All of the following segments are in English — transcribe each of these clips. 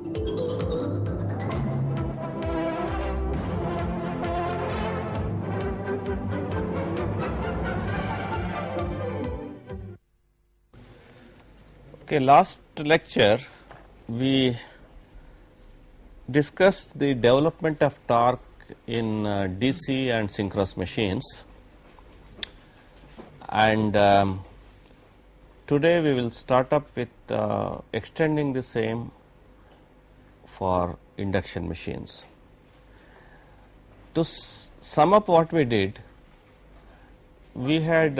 Okay, last lecture we discussed the development of torque in DC and synchronous machines, and today we will start up with extending the same for induction machines. To sum up what we did, we had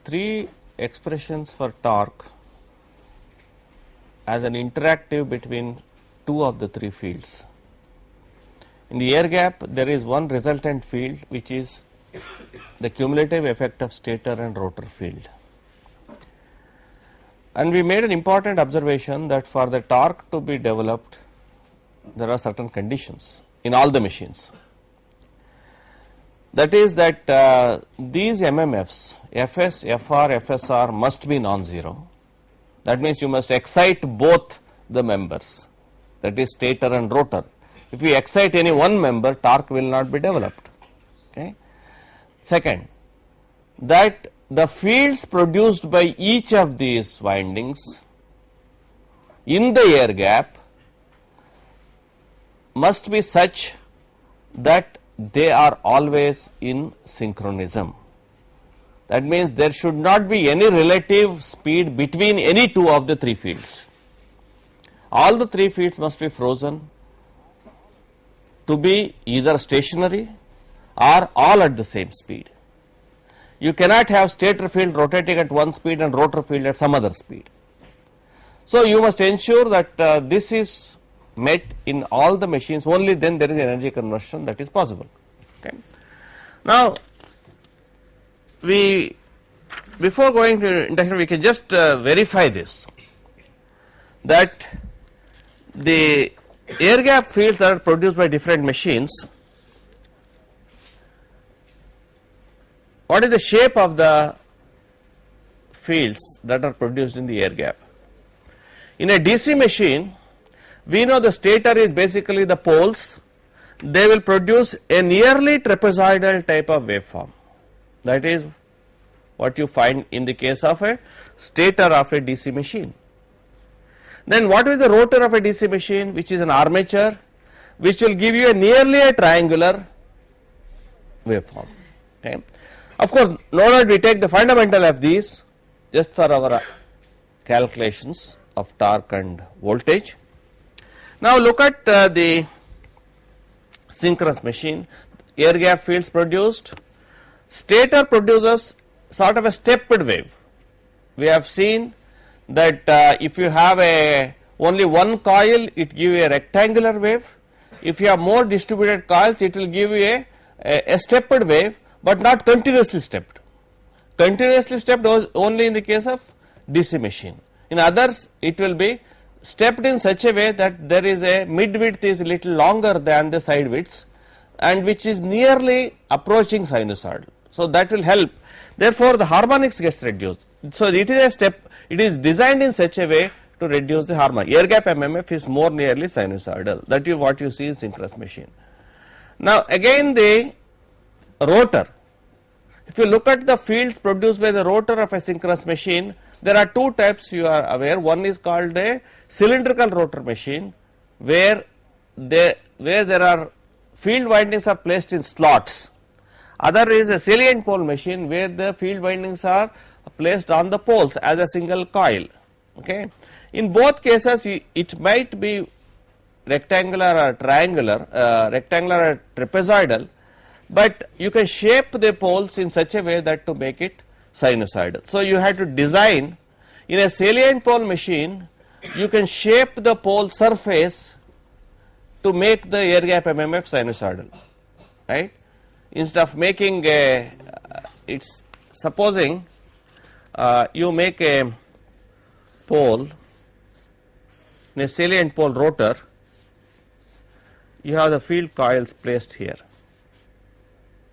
three expressions for torque as an interactive between two of the three fields. In the air gap, there is one resultant field which is the cumulative effect of stator and rotor field. And we made an important observation that for the torque to be developed, there are certain conditions in all the machines. That is that these MMFs, Fs, Fr, Fsr must be non-zero. That means you must excite both the members, that is stator and rotor. If you excite any one member, torque will not be developed. Okay. Second, that the fields produced by each of these windings in the air gap must be such that they are always in synchronism. That means there should not be any relative speed between any two of the three fields. All the three fields must be frozen to be either stationary or all at the same speed. You cannot have stator field rotating at one speed and rotor field at some other speed. So you must ensure that this is met in all the machines, only then there is energy conversion that is possible. Okay. Now, before going to induction, we can just verify this, that the air gap fields that are produced by different machines, what is the shape of the fields that are produced in the air gap? In a DC machine, we know the stator is basically the poles. They will produce a nearly trapezoidal type of waveform. That is what you find in the case of a stator of a DC machine. Then what is the rotor of a DC machine, which is an armature, which will give you a nearly a triangular waveform. Okay. Of course, no doubt we take the fundamental of these just for our calculations of torque and voltage. Now look at the synchronous machine. Air gap fields produced. Stator produces sort of a stepped wave. We have seen that if you have only one coil, it gives you a rectangular wave. If you have more distributed coils, it will give you a stepped wave, but not continuously stepped. Continuously stepped only in the case of DC machine. In others, it will be stepped in such a way that there is a mid width is a little longer than the side widths, and which is nearly approaching sinusoidal. So that will help. Therefore, the harmonics gets reduced. So it is a step. It is designed in such a way to reduce the harmonic. Air gap MMF is more nearly sinusoidal. That is what you see in synchronous machine. Now again the rotor. If you look at the fields produced by the rotor of a synchronous machine, there are two types you are aware. One is called a cylindrical rotor machine, where there are field windings are placed in slots. Other is a salient pole machine, where the field windings are placed on the poles as a single coil. Okay. In both cases, it might be rectangular or triangular, rectangular or trapezoidal, but you can shape the poles in such a way that to make it sinusoidal. So you have to design in a salient pole machine, you can shape the pole surface to make the air gap MMF sinusoidal, right? Instead of making a, it's supposing you make a pole, in a salient pole rotor, you have the field coils placed here,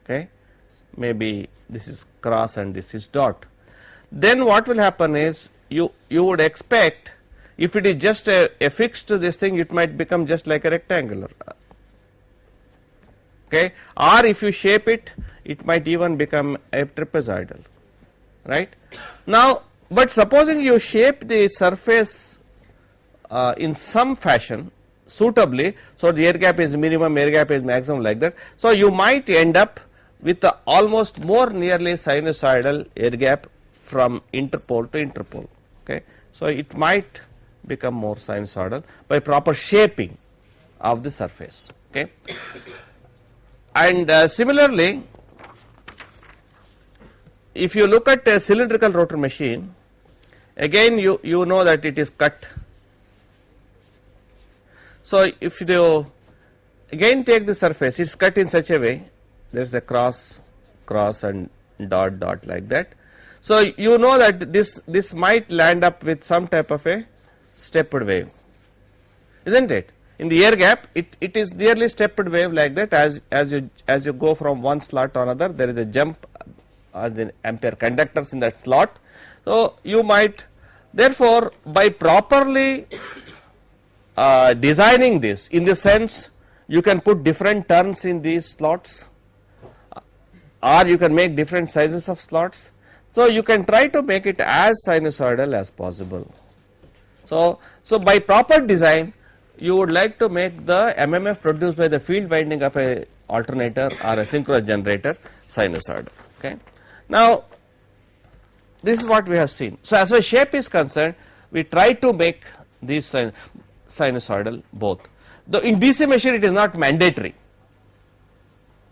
okay. Maybe this is cross and this is dot. Then what will happen is you would expect If it is just a fixed this thing, it might become just like a rectangular. Okay, or if you shape it, it might even become a trapezoidal, right? Now, but supposing you shape the surface in some fashion suitably, so the air gap is minimum, air gap is maximum, like that. So you might end up with the almost more nearly sinusoidal air gap from interpole to interpole. Okay, so it might become more sinusoidal by proper shaping of the surface. Okay, and similarly, if you look at a cylindrical rotor machine, again you know that it is cut. So if you again take the surface, it's cut in such a way, there is a cross and dot like that. So you know that this might land up with some type of a stepped wave, isn't it? In the air gap, it is nearly stepped wave like that. As you go from one slot to another, there is a jump as the ampere conductors in that slot. So you might, therefore, by properly designing this, in the sense you can put different turns in these slots, or you can make different sizes of slots. So you can try to make it as sinusoidal as possible. So by proper design, you would like to make the MMF produced by the field winding of a alternator or a synchronous generator sinusoidal. Okay. Now, this is what we have seen. So as far as shape is concerned, we try to make these sinusoidal both. Though in DC machine it is not mandatory.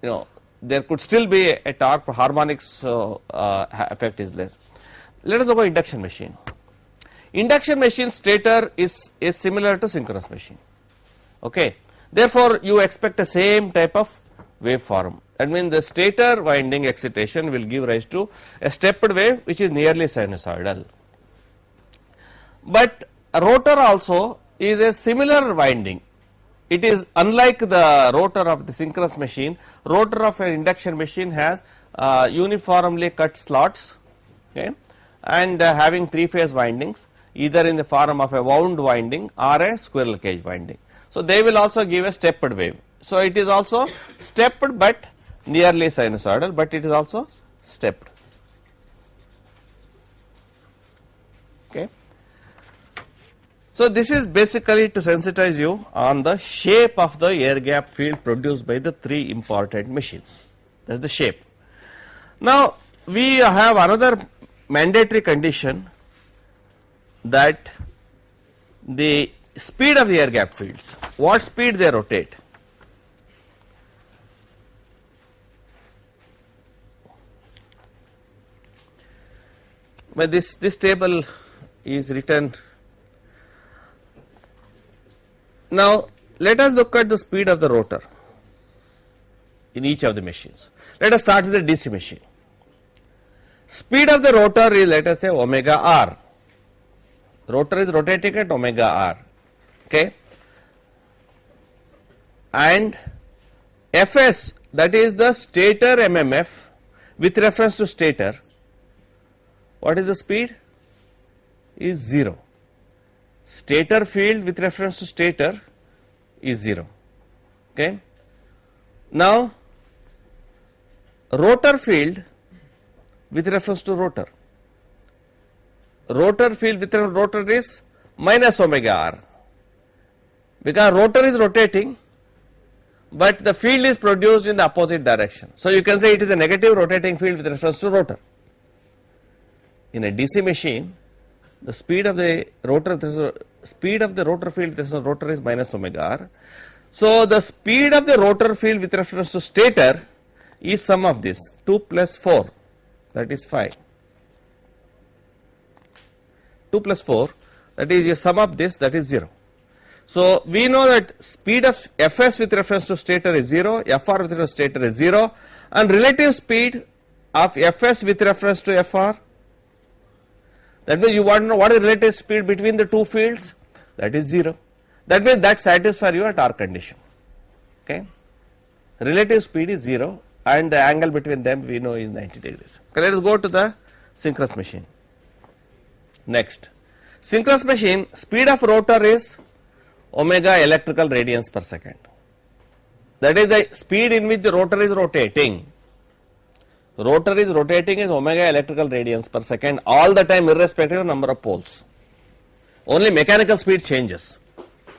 You know, there could still be a torque harmonics effect is less. Let us look at induction machine. Induction machine stator is similar to synchronous machine. Okay. Therefore, you expect the same type of waveform. That means the stator winding excitation will give rise to a stepped wave which is nearly sinusoidal. But a rotor also is a similar winding. It is unlike the rotor of the synchronous machine. Rotor of an induction machine has uniformly cut slots, okay, and having three-phase windings, either in the form of a wound winding or a squirrel cage winding. So they will also give a stepped wave. So it is also stepped but nearly sinusoidal, but it is also stepped. Okay. So this is basically to sensitize you on the shape of the air gap field produced by the three important machines. That is the shape. Now we have another mandatory condition, that the speed of the air gap fields, what speed they rotate. But this table is written. Now let us look at the speed of the rotor in each of the machines. Let us start with the DC machine. Speed of the rotor is, let us say, omega r. Rotor is rotating at omega r, okay, and Fs, that is the stator MMF with reference to stator. What is the speed? Is 0. Stator field with reference to stator is 0. Okay. Now rotor field with reference to rotor. Rotor field with rotor is minus omega r, because rotor is rotating but the field is produced in the opposite direction. So you can say it is a negative rotating field with reference to rotor. In a DC machine, the speed of the rotor field with reference to rotor is minus omega r. So the speed of the rotor field with reference to stator is sum of this 2 plus 4, that is 5. 2 plus 4, that is you sum up this, that is 0. So we know that speed of Fs with reference to stator is 0, Fr with reference to stator is 0, and relative speed of Fs with reference to Fr. That means you want to know what is the relative speed between the two fields, that is 0. That means that satisfies your torque condition. Okay. Relative speed is 0 and the angle between them we know is 90 degrees. Okay, let us go to the synchronous machine. Next, Synchronous machine, speed of rotor is omega electrical radians per second. That is the speed in which the rotor is rotating. Rotor is rotating is omega electrical radians per second all the time, irrespective of number of poles. Only mechanical speed changes.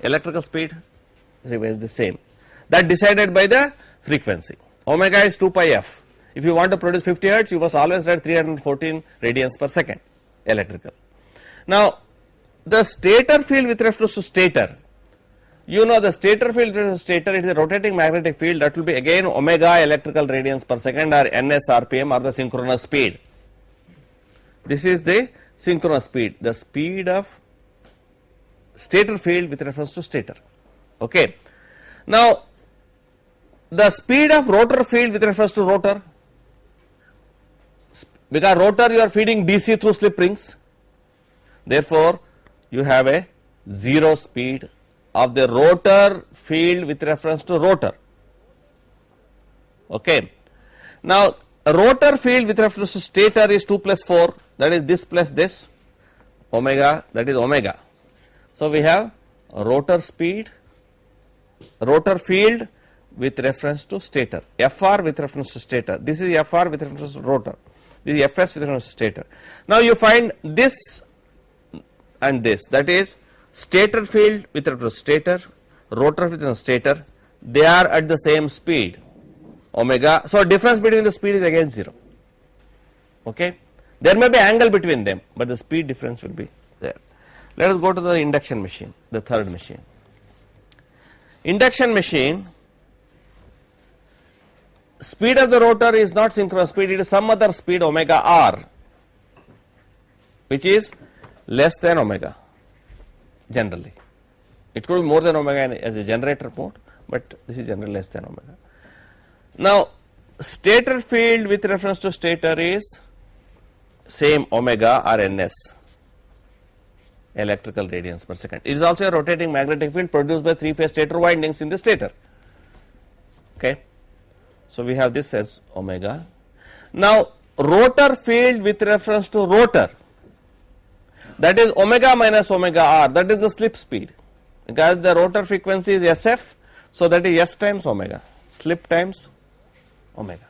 Electrical speed remains the same. That decided by the frequency. Omega is 2 pi f. If you want to produce 50 hertz, you must always write 314 radians per second electrical. Now, the stator field with respect to stator, you know the stator field with respect to stator, it is a rotating magnetic field, that will be again omega electrical radians per second or ns rpm or the synchronous speed. This is the synchronous speed, the speed of stator field with reference to stator. Okay. Now, the speed of rotor field with reference to rotor, because rotor you are feeding DC through slip rings, therefore you have a zero speed of the rotor field with reference to rotor. Okay. Now, rotor field with reference to stator is 2 plus 4, that is this plus this, omega, that is omega. So, we have rotor speed, rotor field with reference to stator, Fr with reference to stator, this is Fr with reference to rotor, this is Fs with reference to stator. Now, you find this and this, that is stator field with reference to stator, rotor with reference to stator, they are at the same speed, omega. So, difference between the speed is again 0. Okay. There may be angle between them, but the speed difference will be there. Let us go to the induction machine, the third machine. Induction machine, speed of the rotor is not synchronous speed, it is some other speed omega r, which is less than omega generally. It could be more than omega as a generator mode, but this is generally less than omega. Now, stator field with reference to stator is same omega or ns electrical radians per second. It is also a rotating magnetic field produced by three-phase stator windings in the stator. Okay. So, we have this as omega. Now, rotor field with reference to rotor, that is omega minus omega r, that is the slip speed, because the rotor frequency is sf, so that is s times omega, slip times omega.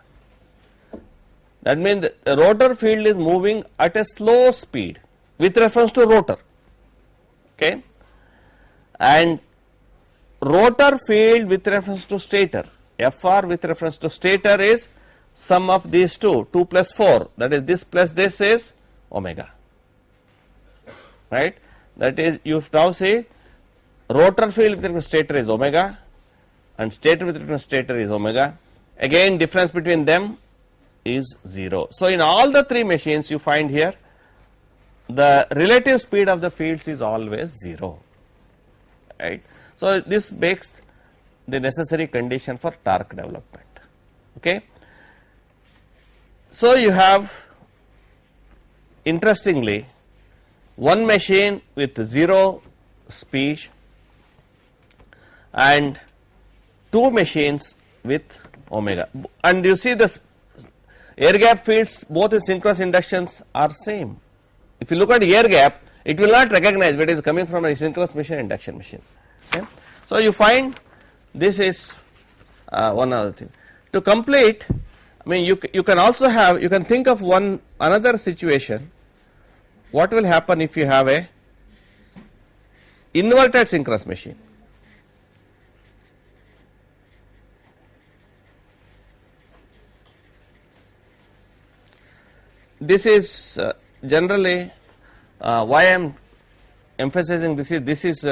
That means the rotor field is moving at a slow speed with reference to rotor. Okay. And rotor field with reference to stator, Fr with reference to stator is sum of these two, 2 plus 4, that is this plus this is omega, right. That is, you now say rotor field with reference to stator is omega and stator with reference to stator is omega, again difference between them is 0. So, in all the three machines you find here, the relative speed of the fields is always 0, right. So, this makes the necessary condition for torque development. Okay. So, you have interestingly one machine with 0 speed and two machines with omega, and you see this air gap fields both in synchronous inductions are same. If you look at air gap, it will not recognize whether it is coming from a synchronous machine or induction machine. Okay. So, you find this is one other thing. To complete, I mean you can also have, you can think of another situation. What will happen if you have a inverted synchronous machine? This is generally why I am emphasizing this is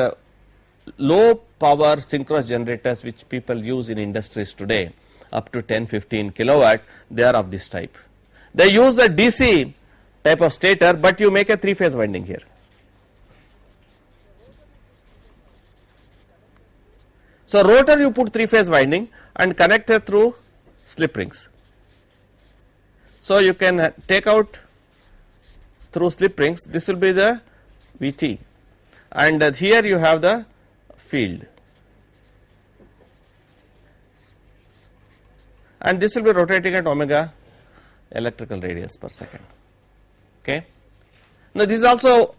low power synchronous generators which people use in industries today, up to 10-15 kilowatt, they are of this type. They use the DC type of stator, but you make a three-phase winding here. So, rotor you put three-phase winding and connect it through slip rings. So, you can take out through slip rings, this will be the Vt, and here you have the field, and this will be rotating at omega electrical radius per second. Okay. Now, this is also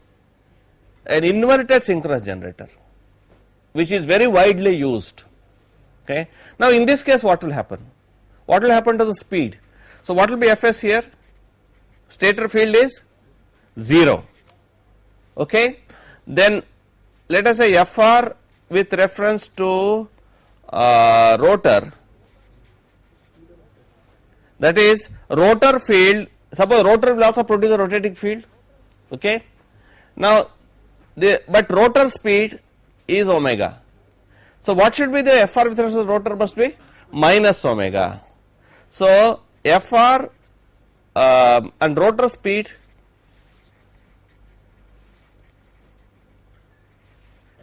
an inverted synchronous generator, which is very widely used. Okay. Now, in this case, what will happen? What will happen to the speed? So, what will be Fs here? Stator field is 0. Okay. Then let us say Fr with reference to rotor, that is rotor field. Suppose rotor will also produce a rotating field. Okay. Now, but rotor speed is omega. So, what should be the Fr with respect to rotor? Must be minus omega. So, Fr and rotor speed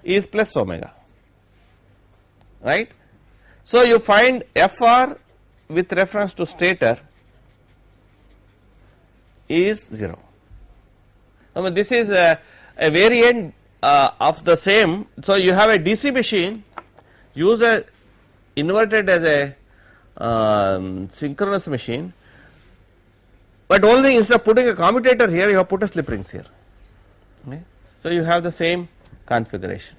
is plus omega, right. So, you find Fr with reference to stator is 0. I mean, this is a variant of the same. So, you have a DC machine, use a inverted as a synchronous machine, but only instead of putting a commutator here, you have put a slip rings here. Okay. So, you have the same configuration.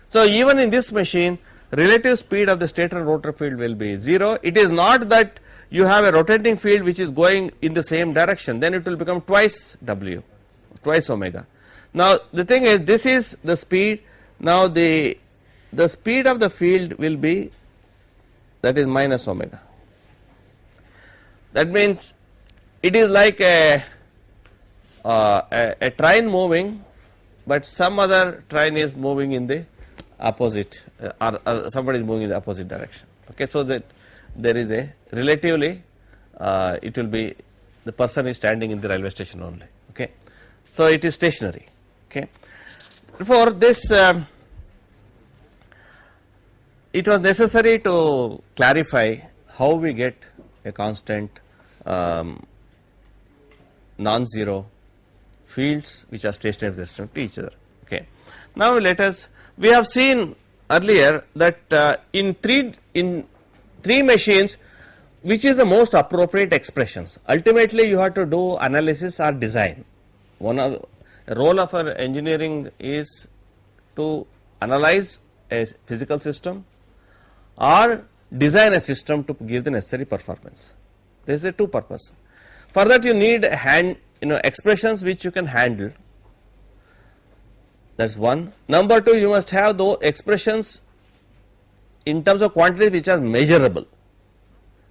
So, even in this machine, relative speed of the stator and rotor field will be 0. It is not that you have a rotating field which is going in the same direction, then it will become twice W, twice omega. Now, the thing is, this is the speed. Now, the speed of the field will be, that is minus omega. That means it is like a train moving, but some other train is moving in the opposite, or somebody is moving in the opposite direction. Okay, so that there is a relatively, it will be the person is standing in the railway station only. Okay, so it is stationary. Okay, for this, it was necessary to clarify how we get a constant non-zero fields which are stationary with respect to each other. Okay. Now, let us, we have seen earlier that in three machines, which is the most appropriate expressions. Ultimately, you have to do analysis or design. One of the role of our engineering is to analyze a physical system or design a system to give the necessary performance. There is a two purpose. For that, you need expressions which you can handle. That is one. Number two, you must have those expressions in terms of quantities which are measurable.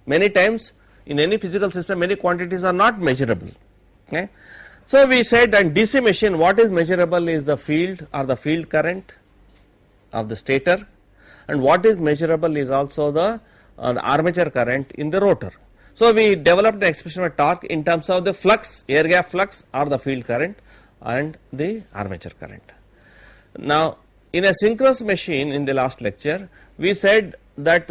Many times in any physical system, many quantities are not measurable. Okay. So, we said that DC machine, what is measurable is the field or the field current of the stator, and what is measurable is also the armature current in the rotor. So, we developed the expression of torque in terms of the flux, air gap flux or the field current and the armature current. Now, in a synchronous machine in the last lecture, we said that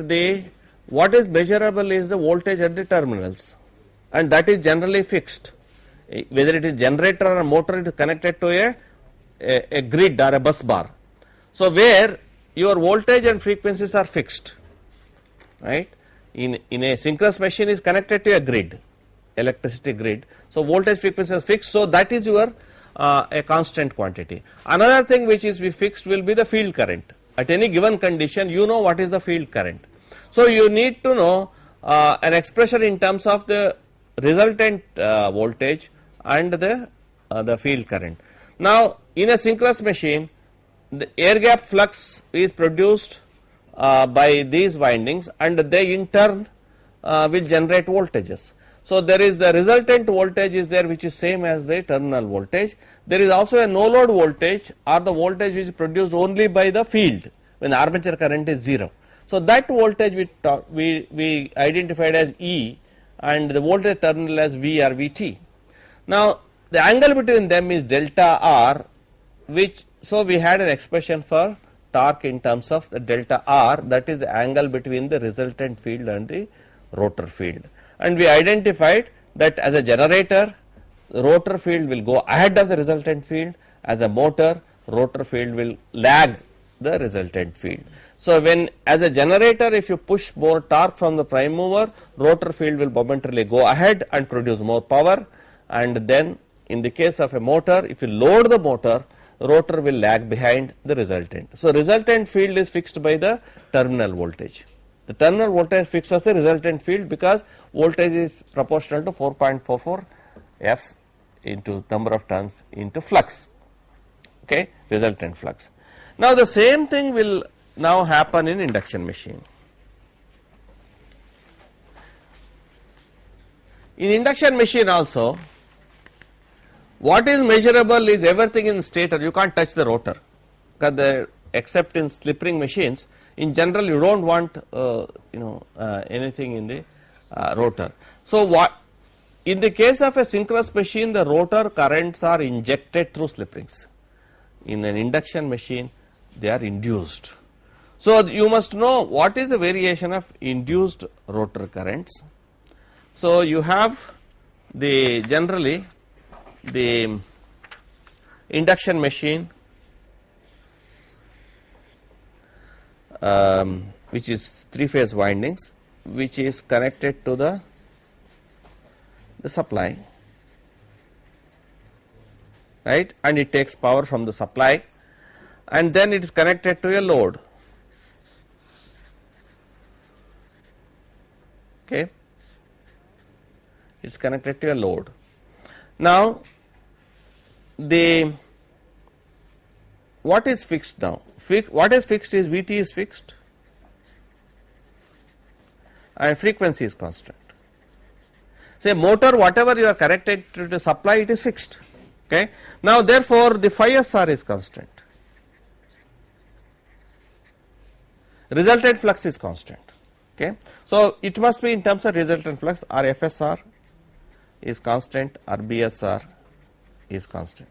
what is measurable is the voltage at the terminals, and that is generally fixed. Whether it is generator or motor, it is connected to a grid or a bus bar. So, where your voltage and frequencies are fixed, right. In a synchronous machine is connected to a grid, electricity grid. So, voltage frequency is fixed. So, that is your a constant quantity. Another thing which is fixed will be the field current. At any given condition, you know what is the field current. So, you need to know an expression in terms of the resultant voltage and the field current. Now, in a synchronous machine, the air gap flux is produced by these windings, and they in turn will generate voltages. So, there is the resultant voltage is there, which is same as the terminal voltage. There is also a no load voltage or the voltage which is produced only by the field when the armature current is 0. So, that voltage we identified as E, and the voltage terminal as V or Vt. Now, the angle between them is delta R, which, so we had an expression for torque in terms of the delta R, that is the angle between the resultant field and the rotor field. And we identified that as a generator, the rotor field will go ahead of the resultant field. As a motor, rotor field will lag the resultant field. So, when as a generator, if you push more torque from the prime mover, rotor field will momentarily go ahead and produce more power, and then in the case of a motor, if you load the motor, rotor will lag behind the resultant. So, resultant field is fixed by the terminal voltage. The terminal voltage fixes the resultant field because voltage is proportional to 4.44 F into number of turns into flux, okay, resultant flux. Now, the same thing will now happen in induction machine. In induction machine also, what is measurable is everything in stator. You can't touch the rotor, because except in slip ring machines, in general you don't want anything in the rotor. So, what in the case of a synchronous machine, the rotor currents are injected through slip rings. In an induction machine, they are induced. So, you must know what is the variation of induced rotor currents. So, you have the generally the induction machine which is 3-phase windings, which is connected to the supply, right, and it takes power from the supply, and then it is connected to a load, okay. It is connected to a load. Now, what is fixed now? What is fixed is Vt is fixed and frequency is constant. Say motor, whatever you are connected to the supply, it is fixed, okay. Now, therefore, the phi SR is constant, resultant flux is constant, okay. So, it must be in terms of resultant flux, or FSR is constant, or BSR is constant.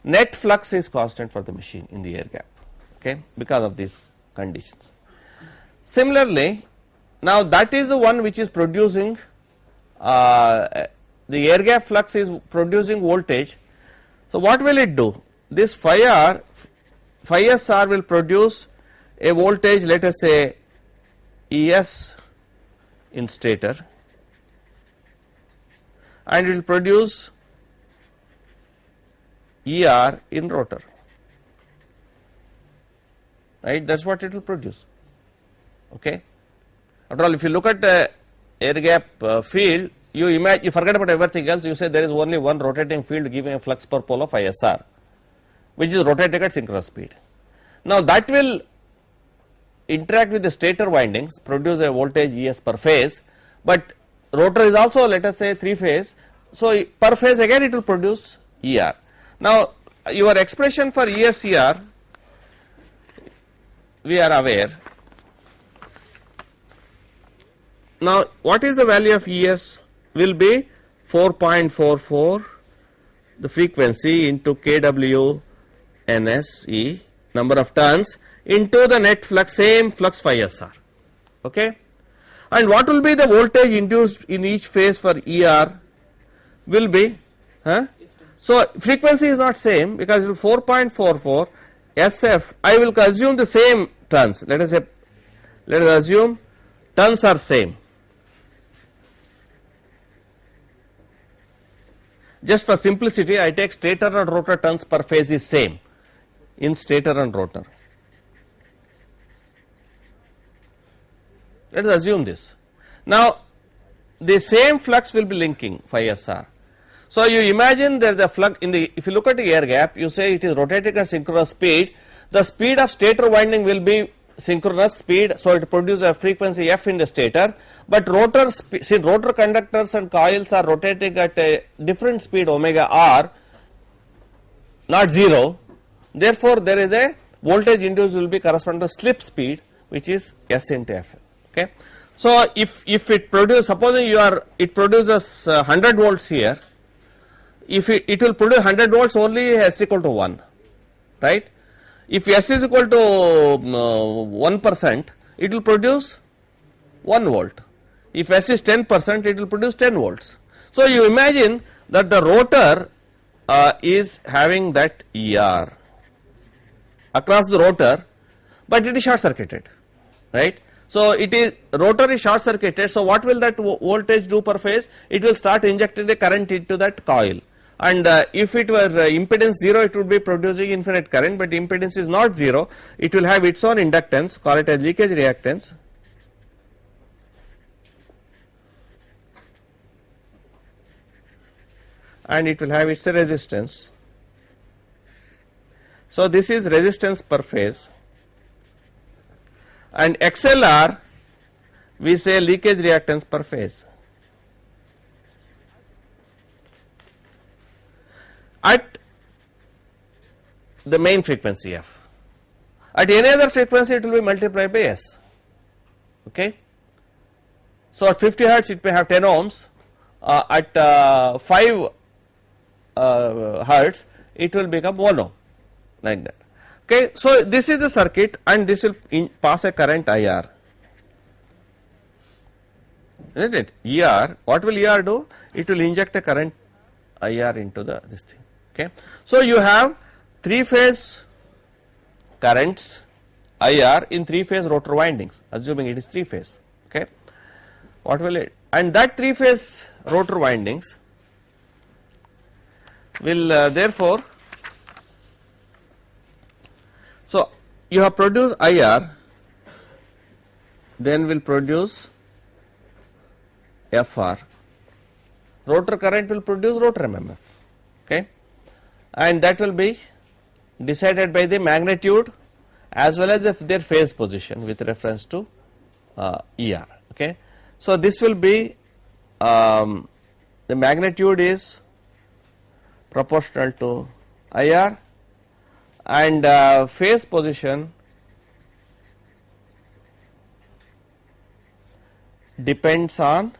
Net flux is constant for the machine in the air gap, okay, because of these conditions. Similarly, now that is the one which is producing the air gap flux is producing voltage. So, what will it do? This phi SR will produce a voltage, let us say ES in stator, and it will produce ER in rotor, right. That is what it will produce, okay. After all, if you look at the air gap field, you forget about everything else, you say there is only one rotating field giving a flux per pole of ISR, which is rotating at synchronous speed. Now, that will interact with the stator windings, produce a voltage ES per phase, but rotor is also, let us say, 3-phase. So, per phase again it will produce ER. Now, your expression for ESER, we are aware. Now, what is the value of ES? Will be 4.44 the frequency into kW NSE, number of turns, into the net flux, same flux phi SR, okay. And what will be the voltage induced in each phase for ER will be, so frequency is not same, because it is 4.44 SF, I will assume the same turns, let us assume turns are same. Just for simplicity, I take stator and rotor turns per phase is same in stator and rotor. Let us assume this. Now, the same flux will be linking phi SR. So, you imagine there is a flux in the, if you look at the air gap, you say it is rotating at synchronous speed, the speed of stator winding will be synchronous speed, so it produces a frequency F in the stator, but rotor, see rotor conductors and coils are rotating at a different speed omega r, not 0, therefore, there is a voltage induced will be corresponding to slip speed, which is S into F, okay. So, if it produces, supposing it produces 100 volts here, if it will produce 100 volts only S equal to 1, right. If S is equal to 1%, it will produce 1 volt. If S is 10%, it will produce 10 volts. So, you imagine that the rotor is having that ER across the rotor, but it is short circuited, right. So, rotor is short circuited. So, what will that voltage do per phase? It will start injecting the current into that coil, and if it were impedance 0, it would be producing infinite current, but impedance is not 0, it will have its own inductance, call it as leakage reactance, and it will have its resistance. So this is resistance per phase, and XLR we say leakage reactance per phase. At the main frequency f. At any other frequency it will be multiplied by s. Okay. So at 50 hertz it may have 10 ohms, at 5 hertz it will become 1 ohm, like that. Okay. So this is the circuit, and this will pass a current IR, isn't it? ER, what will ER do? It will inject a current IR into this thing. Okay. So you have 3-phase currents IR in 3-phase rotor windings, assuming it is 3-phase. Okay. What will it? And that 3-phase rotor windings will therefore, so you have produced IR, then will produce FR. Rotor current will produce rotor MMF. Okay. And that will be decided by the magnitude as well as their phase position with reference to ER. Okay. So this will be the magnitude is proportional to IR, and phase position depends on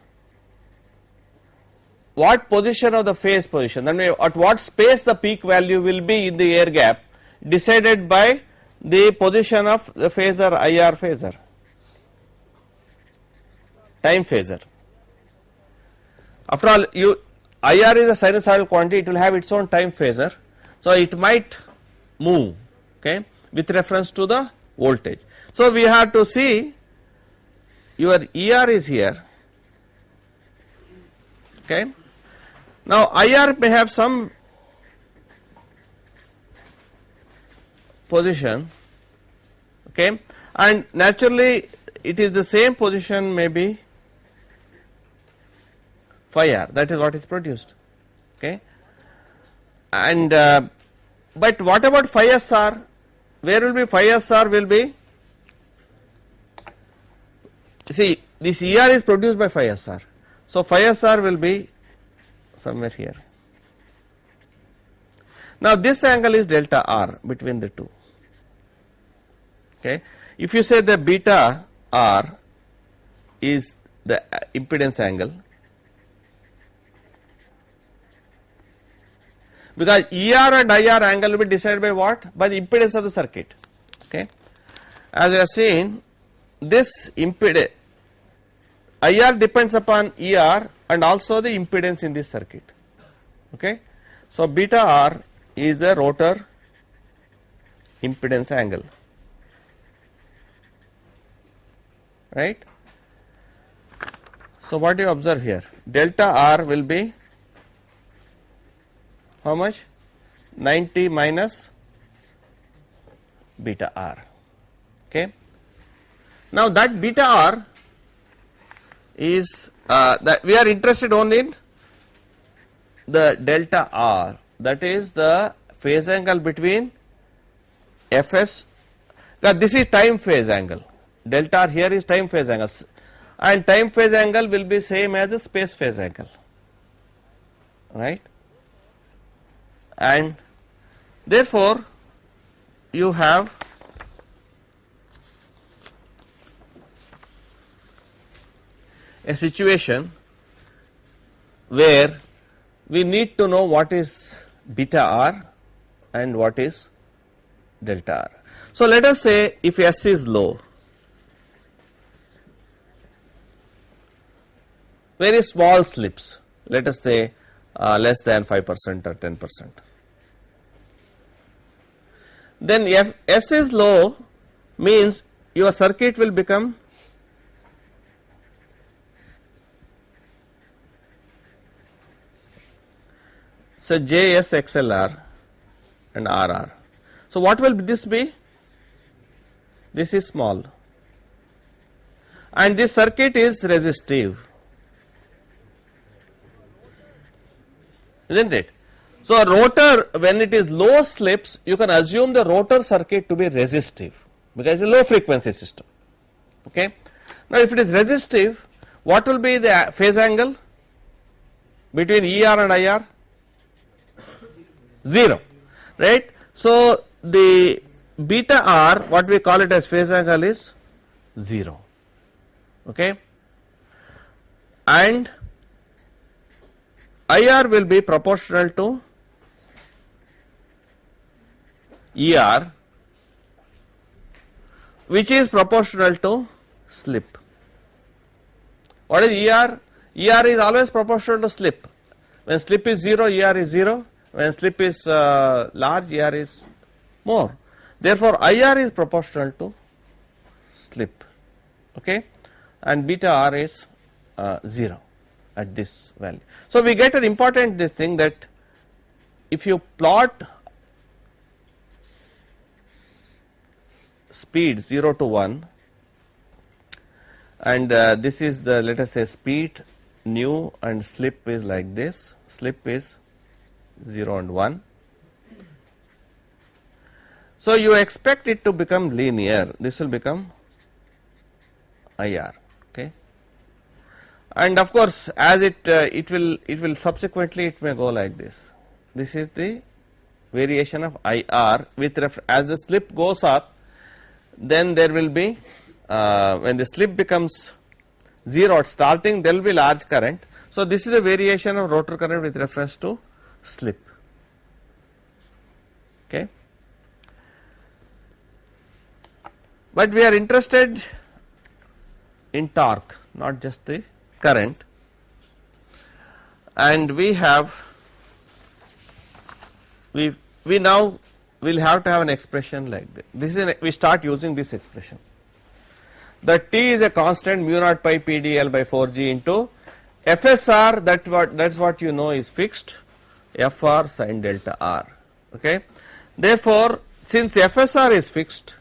what position of the phase position, that means at what space the peak value will be in the air gap, decided by the position of the phasor IR phasor, time phasor. After all, IR is a sinusoidal quantity, it will have its own time phasor, so it might move, okay, with reference to the voltage. So we have to see your ER is here, okay. Now IR may have some position, okay, and naturally it is the same position, maybe phi r, that is what is produced, okay. And but what about phi SR? Where will be phi SR? Will be, see, this ER is produced by phi SR, so phi SR will be somewhere here. Now this angle is delta R between the two, okay. If you say the beta R is the impedance angle, because ER and IR angle will be decided by what? By the impedance of the circuit, okay. As you have seen, this impedance IR depends upon ER and also the impedance in this circuit, okay. So beta R is the rotor impedance angle, right. So what do you observe here? Delta R will be how much? 90 minus beta R, okay. Now that beta R is that we are interested only in the delta R, that is the phase angle between Fs. Now this is time phase angle, delta R here is time phase angle, and time phase angle will be same as the space phase angle, right. And therefore you have a situation where we need to know what is beta R and what is delta R. So let us say if S is low, very small slips, let us say less than 5% or 10%. Then if S is low, means your circuit will become So JS XLR and RR. So what will this be? This is small, and this circuit is resistive, isn't it? So a rotor, when it is low slips, you can assume the rotor circuit to be resistive because it's a low frequency system. Okay. Now if it is resistive, what will be the phase angle between ER and IR? 0, right? So the beta R, what we call it as phase angle, is 0. Okay, and IR will be proportional to ER, which is proportional to slip. What is ER? ER is always proportional to slip. When slip is 0, ER is 0. When slip is large, ER is more. Therefore, IR is proportional to slip. Okay, and beta R is 0 at this value. So we get an important this thing that if you plot speed 0 to 1, and this is the, let us say, speed nu, and slip is like this, slip is 0 and 1. So you expect it to become linear, this will become IR, okay, and of course as it will subsequently it may go like this. This is the variation of IR with as the slip goes up, then there will be when the slip becomes 0 at starting, there will be large current. So this is the variation of rotor current with reference to slip. Okay, but we are interested in torque, not just the current, and we now will have to have an expression like this. This is we start using this expression. The T is a constant mu naught pi PdL by 4G into FSR, that's what you know is fixed, FR sin delta R. Okay, therefore since FSR is fixed,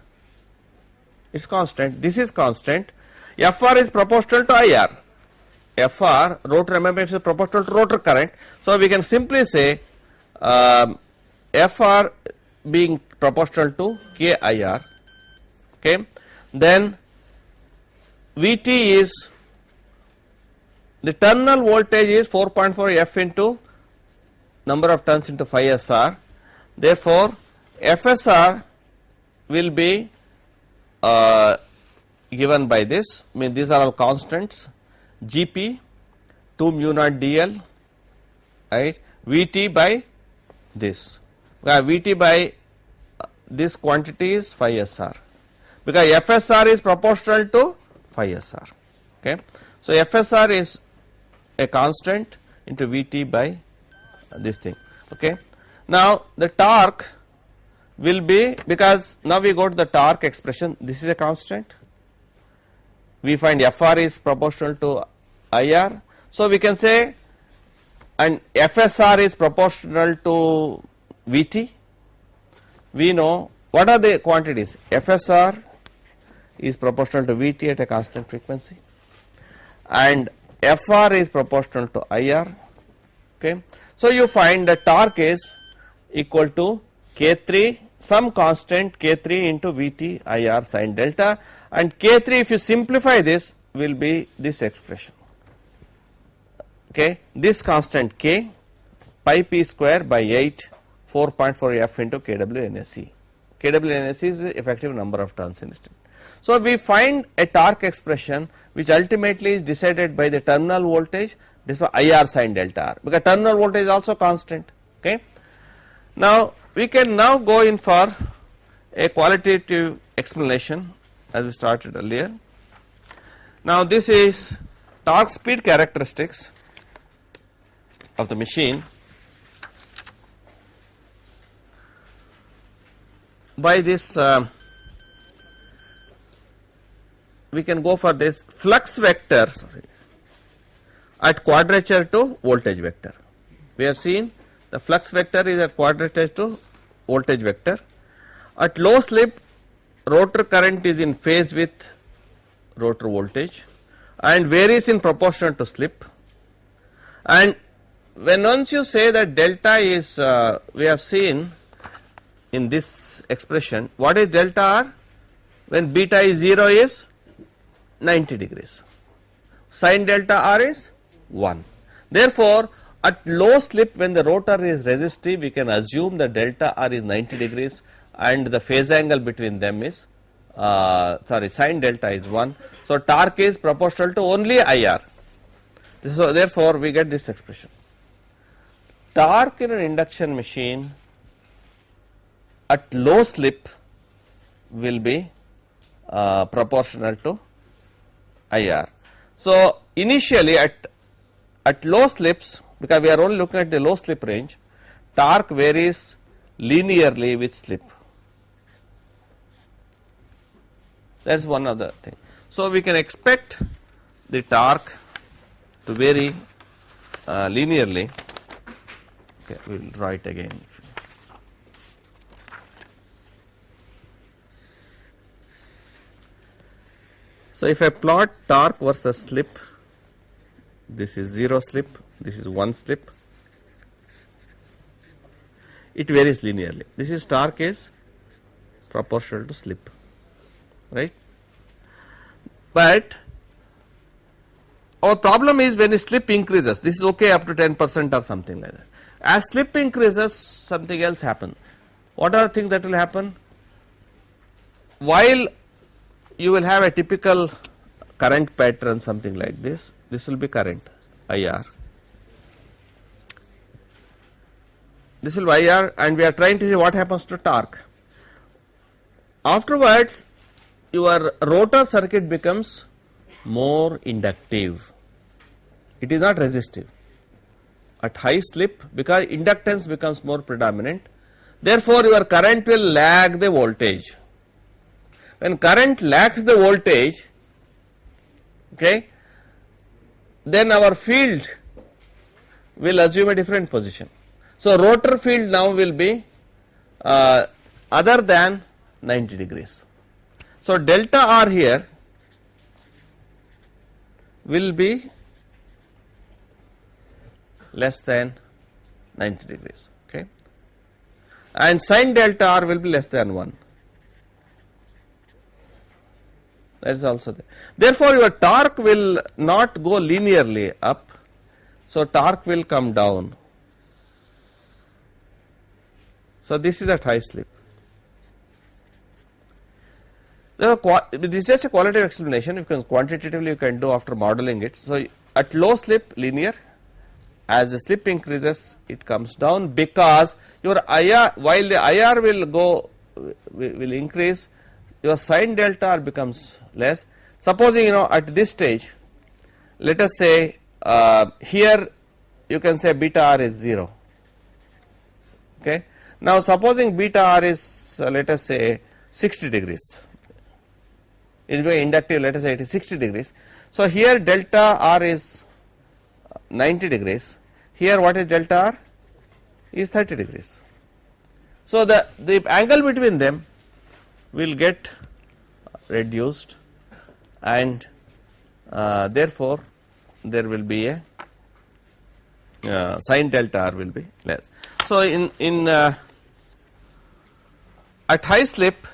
it's constant, this is constant, FR is proportional to IR. FR, rotor MMF, is proportional to rotor current. So we can simply say FR being proportional to KIR. Okay, then VT is, the terminal voltage is 4.4 F into number of turns into phi SR. Therefore FSR will be given by this, I mean these are all constants, GP 2 mu naught DL, right, VT by this, VT by this quantity is phi SR, because FSR is proportional to phi SR. Okay, so FSR is a constant into VT by this thing. Okay, now the torque will be, because now we go to the torque expression, this is a constant, we find FR is proportional to IR, so we can say, and FSR is proportional to VT. We know what are the quantities, FSR is proportional to VT at a constant frequency, and FR is proportional to IR. Okay, so you find the torque is equal to K3, some constant K3 into VT IR sin delta, and K3, if you simplify this, will be this expression. Okay, this constant K, pi p square by 8, 4.4 F into kWNSE. kWNSE is the effective number of turns in instant. So we find a torque expression which ultimately is decided by the terminal voltage, this is IR sin delta R, because terminal voltage is also constant. Okay, now we can now go in for a qualitative explanation as we started earlier. Now this is torque speed characteristics of the machine by this we can go for this flux vector at quadrature to voltage vector. We have seen the flux vector is at quadratized to voltage vector. At low slip, rotor current is in phase with rotor voltage and varies in proportion to slip. And when once you say that delta is, we have seen in this expression, what is delta R? When beta is 0 is 90 degrees. Sin delta R is 1. Therefore, at low slip when the rotor is resistive, we can assume that delta R is 90 degrees and the phase angle between them is, sin delta is 1. So, torque is proportional to only IR. So, therefore, we get this expression. Torque in an induction machine at low slip will be proportional to IR. So, initially at low slips, because we are only looking at the low slip range, torque varies linearly with slip. That is one other thing. So, we can expect the torque to vary linearly. Okay, we will draw it again. So, if I plot torque versus slip, this is 0 slip, this is 1 slip, it varies linearly. This is torque is proportional to slip, right? But our problem is when the slip increases, this is okay up to 10% or something like that. As slip increases, something else happens. What are the things that will happen? While you will have a typical current pattern, something like this. This will be current, IR. This will be IR, and we are trying to see what happens to torque. Afterwards, your rotor circuit becomes more inductive. It is not resistive. At high slip, because inductance becomes more predominant, therefore your current will lag the voltage. When current lags the voltage, okay, then our field will assume a different position. So, rotor field now will be other than 90 degrees. So, delta R here will be less than 90 degrees, okay, and sin delta R will be less than 1. That is also there. Therefore, your torque will not go linearly up, so torque will come down. So, this is at high slip. This is just a qualitative explanation. You can quantitatively you can do after modeling it. So, at low slip linear, as the slip increases it comes down, because your IR, while the IR will increase, your sin delta R becomes less. Supposing at this stage, let us say here you can say beta R is 0. Okay. Now, supposing beta R is let us say 60 degrees, it is very inductive, let us say it is 60 degrees. So, here delta R is 90 degrees, here what is delta R is 30 degrees. So, the angle between them will get reduced, and therefore, there will be a sin delta R will be less. So, in at high slip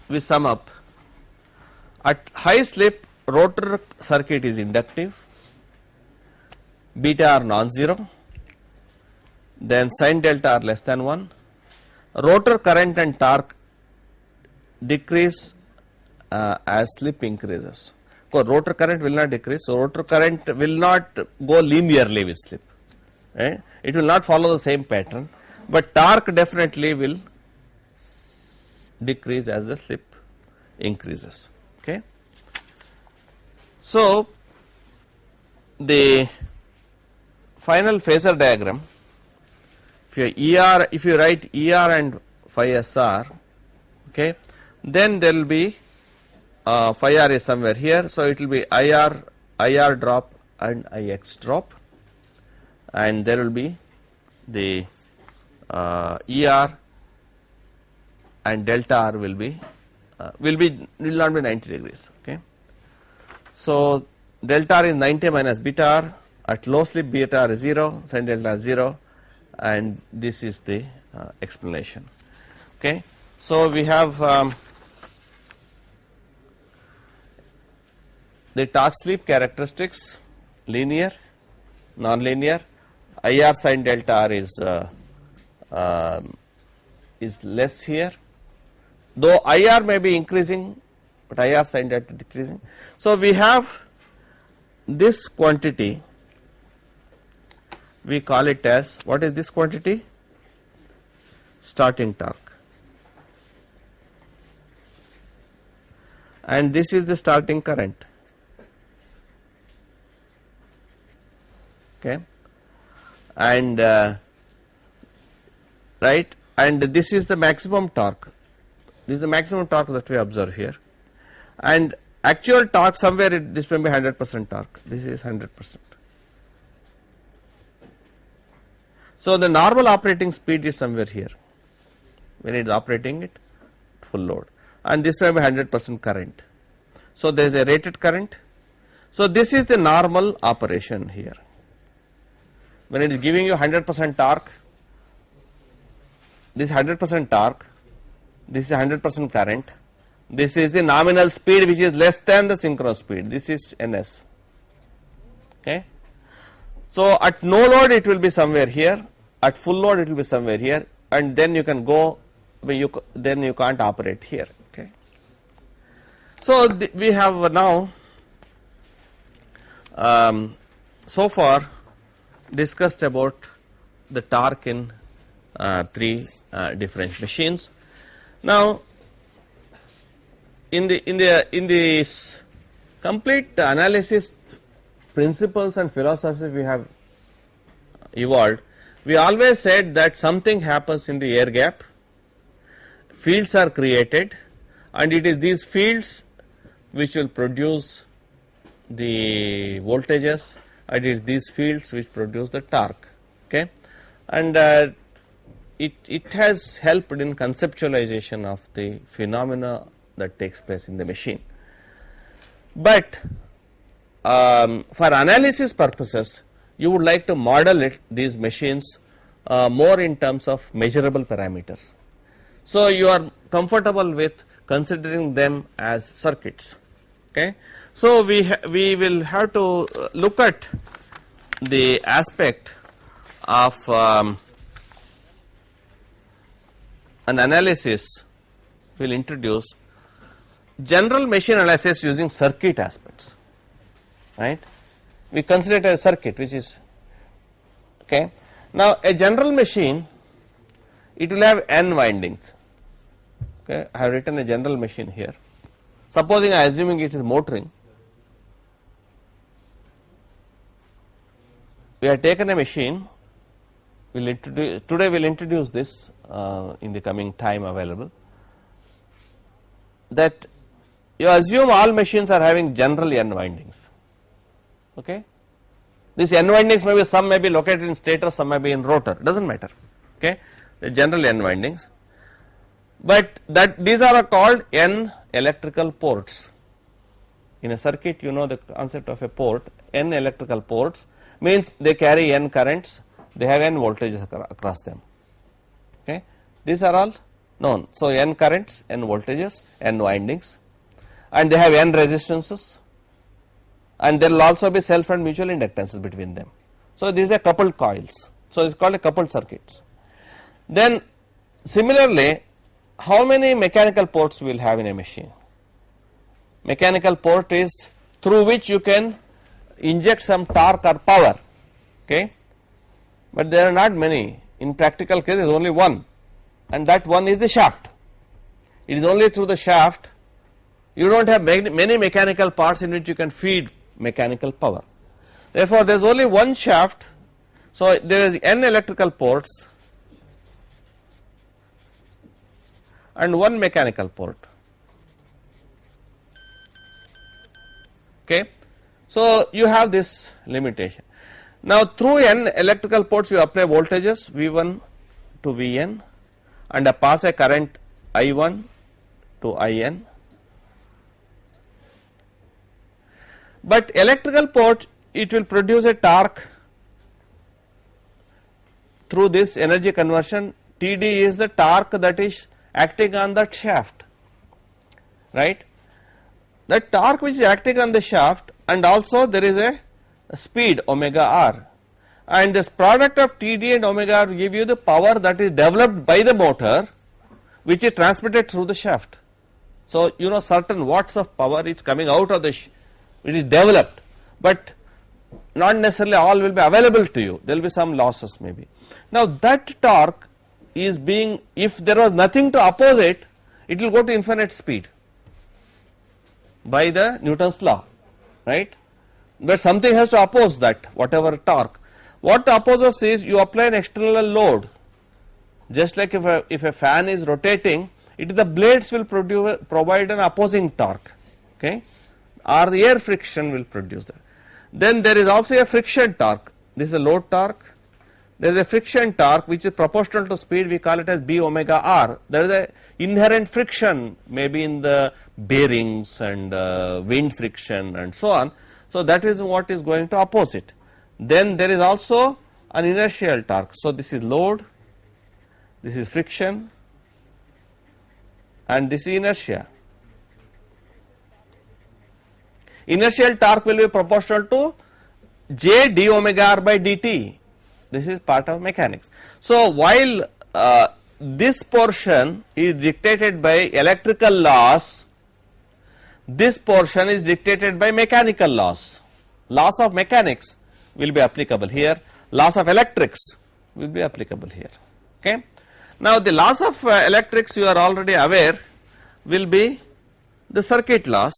we sum up. At high slip rotor circuit is inductive, beta R non-zero, then sin delta R less than 1, rotor current and torque decrease as slip increases. Because rotor current will not decrease, so rotor current will not go linearly with slip. It will not follow the same pattern, but torque definitely will decrease as the slip increases. Okay. So, the final phasor diagram, if you write ER and phi SR, okay, then there will be phi R is somewhere here. So, it will be IR drop and IX drop, and there will be the ER and delta R will not be 90 degrees. Okay. So delta R is 90 minus beta R. At low slip beta R is 0, sin delta R 0, and this is the explanation. Okay. So we have the torque slip characteristics: linear, non-linear. IR sin delta R is less here, though IR may be increasing, but IR sin delta decreasing. So we have this quantity, we call it as, what is this quantity? Starting torque. And this is the starting current. Okay. And right, and this is the maximum torque. This is the maximum torque that we observe here, and actual torque somewhere this may be 100% torque. This is 100%. So the normal operating speed is somewhere here when it is operating at full load, and this may be 100% current. So there is a rated current. So this is the normal operation here. When it is giving you 100% torque, this 100% torque, this is 100% current, this is the nominal speed which is less than the synchronous speed, this is ns. Okay. So at no load it will be somewhere here, at full load it will be somewhere here, and then you can go, then you can't operate here. Okay. So we have now so far discussed about the torque in three different machines. Now in this complete analysis principles and philosophy we have evolved, we always said that something happens in the air gap, fields are created, and it is these fields which will produce the voltages, and it is these fields which produce the torque. Okay. And it has helped in conceptualization of the phenomena that takes place in the machine. But for analysis purposes, you would like to model these machines more in terms of measurable parameters. So you are comfortable with considering them as circuits. Okay. So we will have to look at the aspect of an analysis. We will introduce general machine analysis using circuit aspects, right. We consider it as a circuit, which is okay. Now a general machine, it will have n windings. Okay, I have written a general machine here. Supposing I assuming it is motoring, we have taken a machine. Today we will introduce this in the coming time available, that you assume all machines are having generally n windings. Okay. These n windings may be, some may be located in stator, some may be in rotor, does not matter. Okay. The general n windings, but that these are called n electrical ports. In a circuit, you know the concept of a port. N electrical ports means they carry n currents, they have n voltages across them. Okay. These are all known. So n currents, n voltages, n windings, and they have n resistances, and there will also be self and mutual inductances between them. So these are coupled coils. So it is called a coupled circuits. Then similarly, how many mechanical ports we will have in a machine? Mechanical port is through which you can inject some torque or power. Okay. But there are not many. In practical case, there is only one, and that one is the shaft. It is only through the shaft. You don't have many mechanical parts in which you can feed mechanical power. Therefore, there is only one shaft. So there is n electrical ports and one mechanical port. Okay. So you have this limitation. Now through n electrical ports you apply voltages V1 to Vn and pass a current I1 to In. But electrical port, it will produce a torque through this energy conversion. Td is the torque that is acting on that shaft, right. That torque which is acting on the shaft, and also there is a speed omega r, and this product of Td and omega r give you the power that is developed by the motor, which is transmitted through the shaft. So you know certain watts of power is coming out of the it is developed, but not necessarily all will be available to you, there will be some losses maybe. Now that torque is being, if there was nothing to oppose it, it will go to infinite speed by the Newton's law, right. But something has to oppose that, whatever torque. What opposes is you apply an external load, just like if a fan is rotating, the blades will provide an opposing torque, okay, or the air friction will produce that. Then there is also a friction torque. This is a load torque. There is a friction torque which is proportional to speed. We call it as B omega r. There is a inherent friction maybe in the bearings and wind friction and so on. So that is what is going to oppose it. Then there is also an inertial torque. So this is load, this is friction, and this is inertia. Inertial torque will be proportional to J d omega r by dt. This is part of mechanics. So while this portion is dictated by electrical laws, this portion is dictated by mechanical laws. Laws of mechanics will be applicable here, laws of electrics will be applicable here, okay. Now the laws of electrics, you are already aware, will be the circuit laws,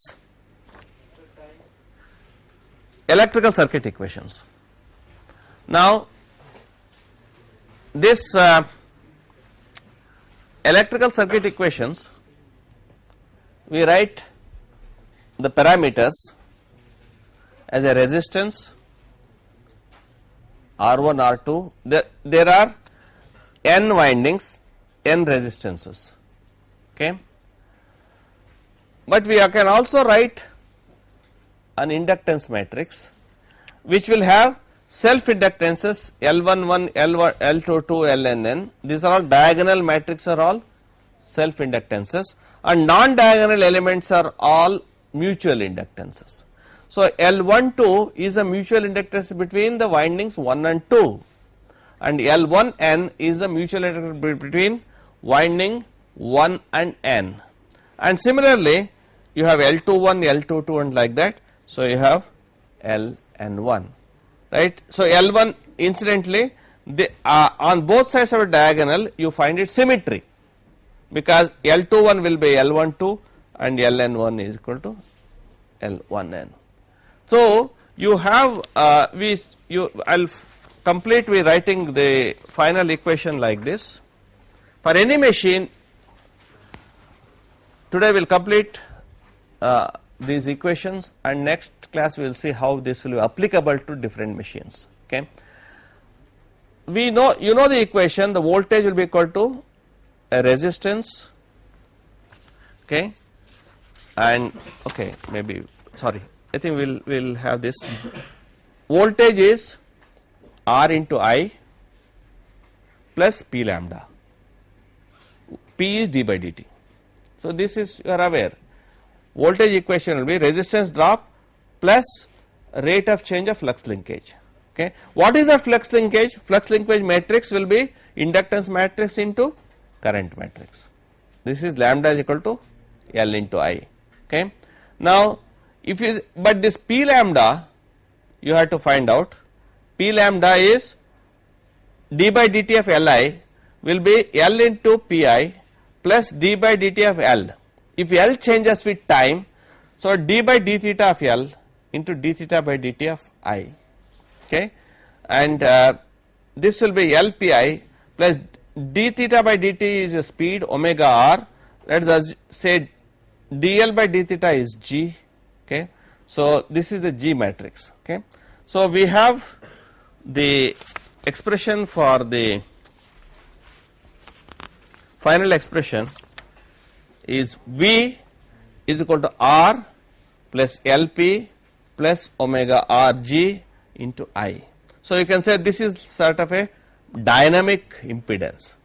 electrical circuit equations. Now this electrical circuit equations, we write the parameters as a resistance R1, R2. There are n windings, n resistances, okay. But we can also write an inductance matrix which will have self inductances L11, L1, L22, Lnn. These are all diagonal matrix, are all self inductances, and non diagonal elements are all mutual inductances. So L12 is a mutual inductance between the windings 1 and 2, and L1n is the mutual inductance between winding 1 and n. And similarly you have L21, L22 and like that. So you have Ln1, right. So L1, incidentally, on both sides of a diagonal you find it symmetry, because L21 will be L12 and Ln1 is equal to L1n. So you have I'll complete with writing the final equation like this. For any machine, today we will complete these equations, and next class we will see how this will be applicable to different machines, okay. We know, you know the equation, the voltage will be equal to a resistance, okay, and okay, maybe, sorry, I think we'll have this. Voltage is R into I plus P lambda. P is d by dt. So this is, you are aware, voltage equation will be resistance drop plus rate of change of flux linkage, okay. What is the flux linkage? Flux linkage matrix will be inductance matrix into current matrix. This is lambda is equal to L into I, okay. Now if you, but this P lambda you have to find out. P lambda is d by dt of Li will be L into Pi plus d by dt of L. If L changes with time, so d by d theta of L into d theta by dt of I, okay, and this will be Lpi plus d theta by dt is a speed omega r. Let us say dl by d theta is g, okay. So this is the G matrix, okay. So we have the expression for the final expression is V is equal to R plus LP plus omega RG into I. So, you can say this is sort of a dynamic impedance.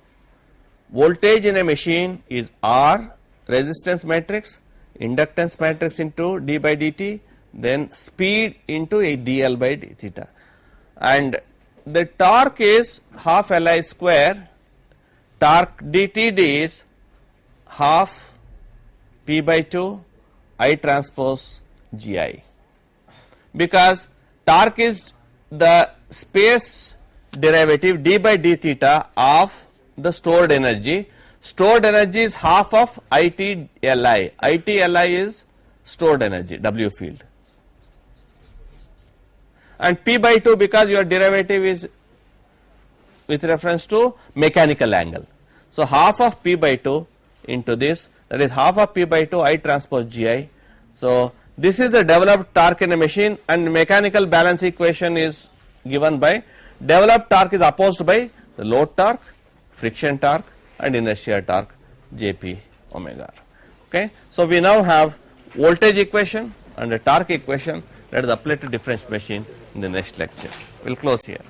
Voltage in a machine is R, resistance matrix, inductance matrix into d by dt, then speed into a dl by d theta. And the torque is half Li square, torque dTd is half P by 2 I transpose Gi, because torque is the space derivative d by d theta of the stored energy. Stored energy is half of IT Li. IT Li is stored energy, W field. And P by 2, because your derivative is with reference to mechanical angle. So, half of P by 2 into this, that is half of P by 2 I transpose Gi. So, this is the developed torque in a machine, and mechanical balance equation is given by developed torque is opposed by the load torque, friction torque and inertia torque Jp omega r. Okay. So, we now have voltage equation and a torque equation that is applied to differential machine in the next lecture. We will close here.